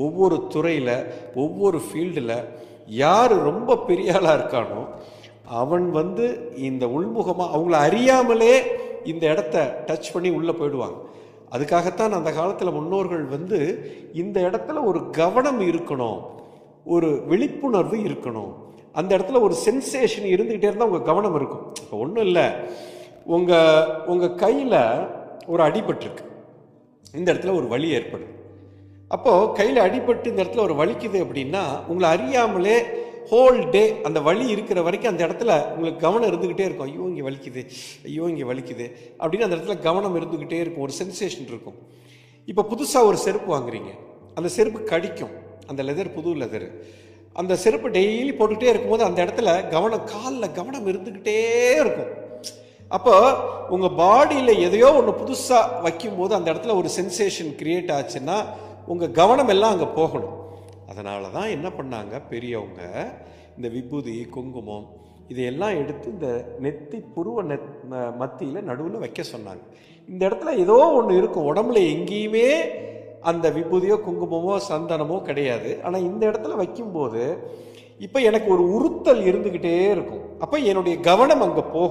ஒவ்வொரு துறையில் ஒவ்வொரு ஃபீல்டில் யார் ரொம்ப பெரிய ஆளாக இருக்கானோ அவன் இந்த உள்முகமாக அவங்கள அறியாமலே இந்த இடத்த டச் பண்ணி உள்ளே போயிடுவாங்க. அதுக்காகத்தான் அந்த காலத்தில் முன்னோர்கள் இந்த இடத்துல ஒரு கவனம் இருக்கணும், ஒரு விழிப்புணர்வு இருக்கணும், அந்த இடத்துல ஒரு சென்சேஷன் இருந்துக்கிட்டே இருந்தால் உங்கள் கவனம் இருக்கும். இப்போ ஒன்றும் இல்லை, உங்கள் கையில் ஒரு அடிபட்டிருக்கு, இந்த இடத்துல ஒரு வலி ஏற்படுது. அப்போது கையில் அடிபட்டு இந்த இடத்துல ஒரு வலிக்குது அப்படின்னா உங்களை அறியாமலே ஹோல் டே அந்த வலி இருக்கிற வரைக்கும் அந்த இடத்துல உங்களுக்கு கவனம் இருந்துக்கிட்டே இருக்கும். ஐயோ இங்கே வலிக்குது, ஐயோ இங்கே வலிக்குது அப்படின்னு அந்த இடத்துல கவனம் இருந்துக்கிட்டே இருக்கும், ஒரு சென்சேஷன் இருக்கும். இப்போ புதுசாக ஒரு செருப்பு வாங்குறீங்க, அந்த செருப்பு கடிக்கும், அந்த லெதர் புது லெதரு, அந்த செருப்பு டெய்லி போட்டுக்கிட்டே இருக்கும்போது அந்த இடத்துல காலில் கவனம் இருந்துக்கிட்டே இருக்கும். அப்போ உங்கள் பாடியில் எதையோ ஒன்று புதுசாக வைக்கும்போது அந்த இடத்துல ஒரு சென்சேஷன் கிரியேட் ஆச்சுன்னா உங்கள் கவனம் எல்லாம் அங்கே போகணும். அதனால தான் என்ன பண்ணாங்க பெரியவங்க, இந்த விபூதி குங்குமம் இதையெல்லாம் எடுத்து இந்த நெத்தி புருவ மத்தியில் நடுவில் வைக்க சொன்னாங்க. இந்த இடத்துல ஏதோ ஒன்று இருக்கும், உடம்புல எங்கேயுமே அந்த விபூதியோ குங்குமமோ சந்தனமோ கிடையாது. ஆனால் இந்த இடத்துல வைக்கும்போது இப்போ எனக்கு ஒரு உறுத்தல் இருந்துக்கிட்டே இருக்கும். அப்போ என்னுடைய கவனம் அங்கே போகும்.